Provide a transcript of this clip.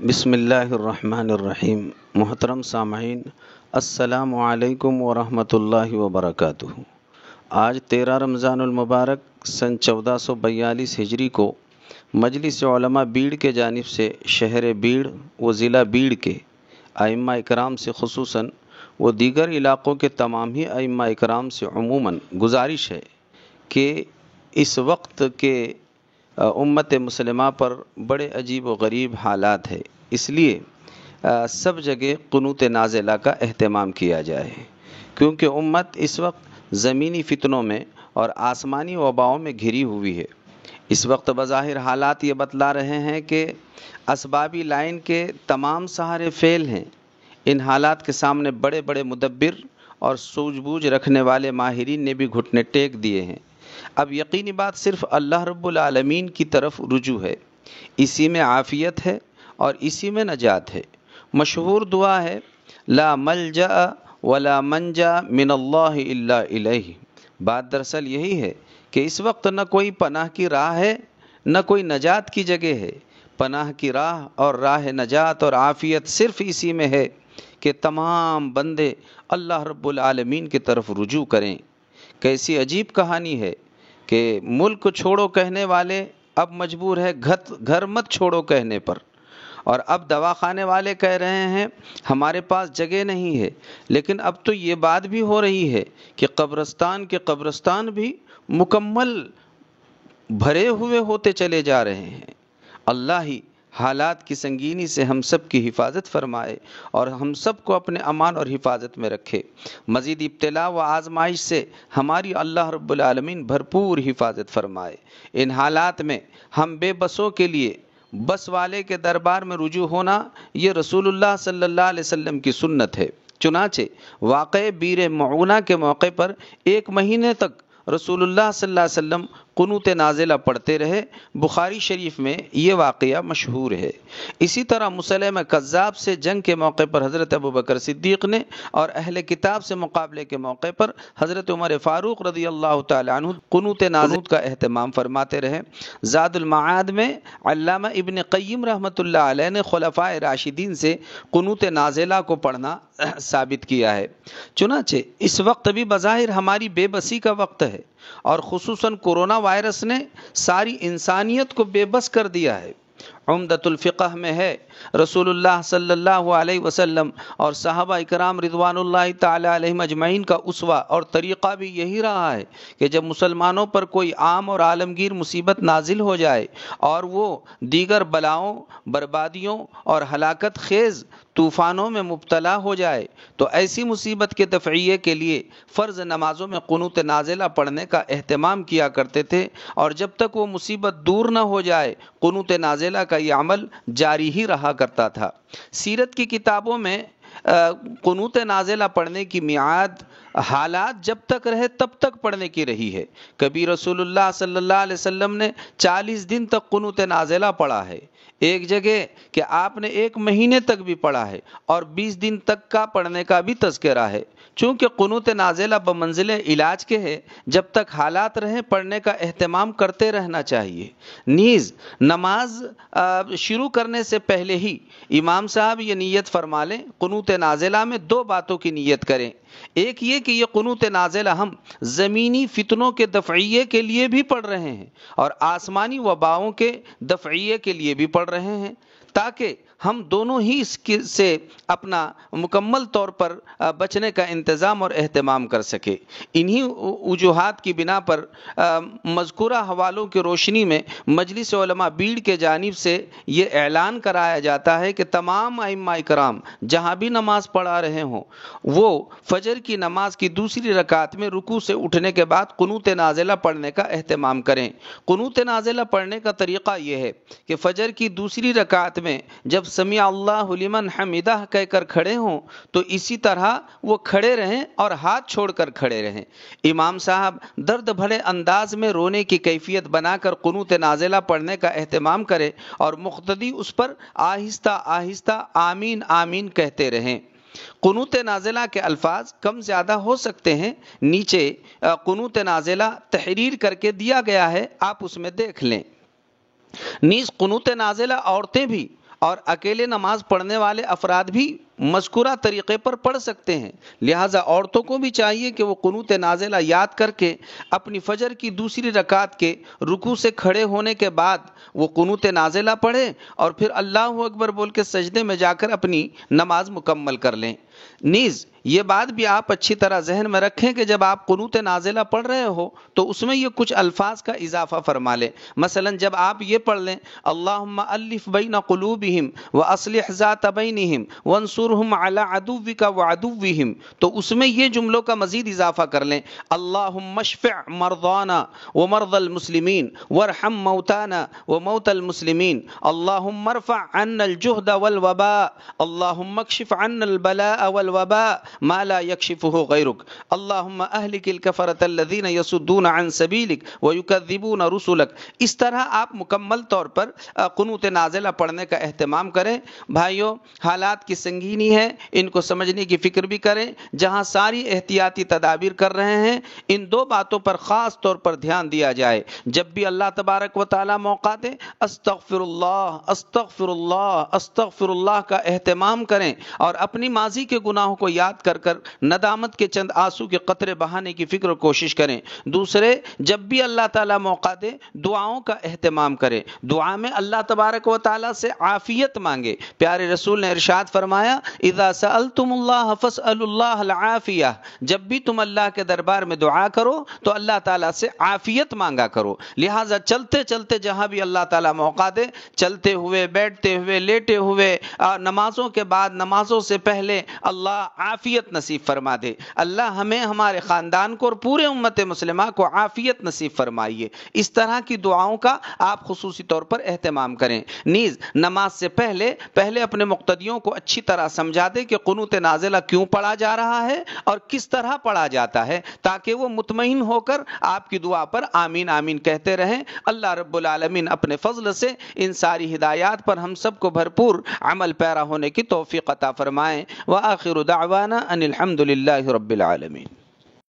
بسم اللہ الرحمن الرحیم۔ محترم سامعین، السلام علیکم ورحمۃ اللہ وبرکاتہ۔ آج 13 رمضان المبارک سن 1442 ہجری کو مجلس علماء بیڑ کے جانب سے شہر بیڑ و ضلع بیڑ کے ائمہ اکرام سے خصوصاً و دیگر علاقوں کے تمام ہی ائمہ اکرام سے عموماً گزارش ہے کہ اس وقت کے امت مسلمہ پر بڑے عجیب و غریب حالات ہے، اس لیے سب جگہ قنوت نازلہ کا اہتمام کیا جائے، کیونکہ امت اس وقت زمینی فتنوں میں اور آسمانی وباؤں میں گھری ہوئی ہے۔ اس وقت بظاہر حالات یہ بتلا رہے ہیں کہ اسبابی لائن کے تمام سہارے فیل ہیں۔ ان حالات کے سامنے بڑے بڑے مدبر اور سوجھ بوجھ رکھنے والے ماہرین نے بھی گھٹنے ٹیک دیے ہیں۔ اب یقینی بات صرف اللہ رب العالمین کی طرف رجوع ہے، اسی میں عافیت ہے اور اسی میں نجات ہے۔ مشہور دعا ہے لا ملجأ ولا منجا من اللہ الا الیہ۔ بات دراصل یہی ہے کہ اس وقت نہ کوئی پناہ کی راہ ہے نہ کوئی نجات کی جگہ ہے۔ پناہ کی راہ اور راہ نجات اور عافیت صرف اسی میں ہے کہ تمام بندے اللہ رب العالمین کی طرف رجوع کریں۔ کیسی عجیب کہانی ہے کہ ملک چھوڑو کہنے والے اب مجبور ہے گھر مت چھوڑو کہنے پر، اور اب دواخانے والے کہہ رہے ہیں ہمارے پاس جگہ نہیں ہے، لیکن اب تو یہ بات بھی ہو رہی ہے کہ قبرستان کے قبرستان بھی مکمل بھرے ہوئے ہوتے چلے جا رہے ہیں۔ اللہ ہی حالات کی سنگینی سے ہم سب کی حفاظت فرمائے اور ہم سب کو اپنے امان اور حفاظت میں رکھے۔ مزید ابتلا و آزمائش سے ہماری اللہ رب العالمین بھرپور حفاظت فرمائے۔ ان حالات میں ہم بے بسوں کے لیے بس والے کے دربار میں رجوع ہونا یہ رسول اللہ صلی اللہ علیہ وسلم کی سنت ہے۔ چنانچہ واقع بیر معونہ کے موقع پر 1 مہینے تک رسول اللہ صلی اللہ علیہ وسلم قنوت نازلہ پڑھتے رہے۔ بخاری شریف میں یہ واقعہ مشہور ہے۔ اسی طرح مسیلمہ کذاب سے جنگ کے موقع پر حضرت ابوبکر صدیق نے اور اہل کتاب سے مقابلے کے موقع پر حضرت عمر فاروق رضی اللہ تعالی عنہ قنوت نازلہ کا اہتمام فرماتے رہے۔ زاد المعاد میں علامہ ابن قیم رحمۃ اللہ علیہ نے خلفائے راشدین سے قنوت نازلہ کو پڑھنا ثابت کیا ہے۔ چنانچہ اس وقت بھی بظاہر ہماری بے بسی کا وقت ہے، اور خصوصاً کورونا وائرس نے ساری انسانیت کو بے بس کر دیا ہے۔ عمدۃ الفقہ میں ہے رسول اللہ صلی اللہ علیہ وسلم اور صحابہ اکرام رضوان اللہ تعالی علیہم اجمعین کا اسوہ اور طریقہ بھی یہی رہا ہے کہ جب مسلمانوں پر کوئی عام اور عالمگیر مصیبت نازل ہو جائے اور وہ دیگر بلاؤں، بربادیوں اور ہلاکت خیز طوفانوں میں مبتلا ہو جائے تو ایسی مصیبت کے دفعیے کے لیے فرض نمازوں میں قنوت نازلہ پڑھنے کا اہتمام کیا کرتے تھے، اور جب تک وہ مصیبت دور نہ ہو جائے قنوت نازلہ کا یہ عمل جاری ہی رہا کرتا تھا۔ سیرت کی کتابوں میں قنوت نازلہ پڑھنے کی میعاد حالات جب تک رہے تب تک پڑھنے کی رہی ہے۔ کبھی رسول اللہ صلی اللہ علیہ وسلم نے 40 دن تک قنوت نازلہ پڑھا ہے، ایک جگہ کہ آپ نے 1 مہینے تک بھی پڑھا ہے، اور 20 دن تک کا پڑھنے کا بھی تذکرہ ہے۔ چونکہ قنوت نازلہ بمنزل علاج کے ہے، جب تک حالات رہیں پڑھنے کا اہتمام کرتے رہنا چاہیے۔ نیز نماز شروع کرنے سے پہلے ہی امام صاحب یہ نیت فرما لیں، قنوت نازلہ میں 2 باتوں کی نیت کریں۔ ایک یہ کہ یہ قنوت نازلہ ہم زمینی فتنوں کے دفعیے کے لیے بھی پڑھ رہے ہیں اور آسمانی وباؤں کے دفعیے کے لیے بھی پڑھ رہے ہیں، تاکہ ہم دونوں ہی اس سے اپنا مکمل طور پر بچنے کا انتظام اور اہتمام کر سکے۔ انہی وجوہات کی بنا پر مذکورہ حوالوں کی روشنی میں مجلس علماء بیڑ کے جانب سے یہ اعلان کرایا جاتا ہے کہ تمام ائمہ اکرام جہاں بھی نماز پڑھا رہے ہوں وہ فجر کی نماز کی دوسری رکعت میں رکوع سے اٹھنے کے بعد قنوت نازلہ پڑھنے کا اہتمام کریں۔ قنوت نازلہ پڑھنے کا طریقہ یہ ہے کہ فجر کی دوسری رکعت میں جب سمیع اللہ لمن حمدہ کہہ کر کھڑے ہوں تو اسی طرح وہ کھڑے رہیں اور ہاتھ چھوڑ کر کھڑے رہیں۔ امام صاحب درد بھرے انداز میں رونے کی کیفیت بنا کر قنوت نازلہ پڑھنے کا اہتمام کرے اور مقتدی اس پر آہستہ آہستہ آمین آمین کہتے رہیں۔ قنوت نازلہ کے الفاظ کم زیادہ ہو سکتے ہیں، نیچے قنوت نازلہ تحریر کر کے دیا گیا ہے، آپ اس میں دیکھ لیں۔ نیز قنوت نازلہ عورتیں بھی اور اکیلے نماز پڑھنے والے افراد بھی مذکورہ طریقے پر پڑھ سکتے ہیں، لہٰذا عورتوں کو بھی چاہیے کہ وہ قنوت نازلہ یاد کر کے اپنی فجر کی دوسری رکعت کے رکوع سے کھڑے ہونے کے بعد وہ قنوت نازلہ پڑھیں اور پھر اللہ اکبر بول کے سجدے میں جا کر اپنی نماز مکمل کر لیں۔ نیز یہ بات بھی آپ اچھی طرح ذہن میں رکھیں کہ جب آپ قنوت نازلہ پڑھ رہے ہو تو اس میں یہ کچھ الفاظ کا اضافہ فرما لیں۔ مثلا جب آپ یہ پڑھ لیں اللہم الف بین قلوبہم واصلح ذات بینہم وانصرہم علی عدوک وعدوہم، تو اس میں یہ جملوں کا مزید اضافہ کر لیں اللہم اشفع مرضانا ومرضى المسلمین وارحم موتانا وموتى المسلمین اللہم ارفع عنا الجہد والوباء اللہم اکشف عنا البلاء والوباء ما لا يكشفه غيرك اللهم اهلك الكفرة الذين يصدون عن سبيلك ويكذبون رسلك۔ اس طرح آپ مکمل طور پر قنوت نازلہ پڑھنے کا اہتمام کریں۔ بھائیوں، حالات کی سنگینی ہے، ان کو سمجھنے کی فکر بھی کریں۔ جہاں ساری احتیاطی تدابیر کر رہے ہیں، ان دو باتوں پر خاص طور پر دھیان دیا جائے۔ جب بھی اللہ تبارک و تعالی موقع دے استغفر اللہ استغفر اللہ استغفر اللہ کا اہتمام کریں اور اپنی ماضی کے گناہوں کو یاد کر کر ندامت کے چند آنسو کے قطرے بہانے کی فکر و کوشش کریں۔ دوسرے، جب بھی اللہ تعالیٰ موقع دے دعاؤں کا اہتمام کریں، دعا میں اللہ تبارک و تعالیٰ سے عافیت مانگے۔ پیارے رسول نے ارشاد فرمایا اذا سألتم اللہ فاسألوا اللہ العافیہ، جب بھی تم اللہ کے دربار میں دعا کرو تو اللہ تعالیٰ سے عافیت مانگا کرو۔ لہٰذا چلتے چلتے جہاں بھی اللہ تعالیٰ موقع دے، چلتے ہوئے، بیٹھتے ہوئے، لیٹے ہوئے، نمازوں کے بعد، نمازوں سے پہلے اللہ عافیت نصیب فرما دے۔ اللہ ہمیں، ہمارے خاندان کو اور پورے امت مسلمہ کو عافیت نصیب فرمائیے۔ اس طرح کی دعاؤں کا آپ خصوصی طور پر اہتمام کریں۔ نیز نماز سے پہلے اپنے مقتدیوں کو اچھی طرح سمجھا دیں کہ قنوت نازلہ کیوں پڑھا جا رہا ہے اور کس طرح پڑھا جاتا ہے، تاکہ وہ مطمئن ہو کر آپ کی دعا پر آمین آمین کہتے رہیں۔ اللہ رب العالمین اپنے فضل سے ان ساری ہدایات پر ہم سب کو بھرپور عمل پیرا ہونے کی توفیق عطا فرمائیں۔ وآخر دعوانا ان الحمد للہ رب العالمین۔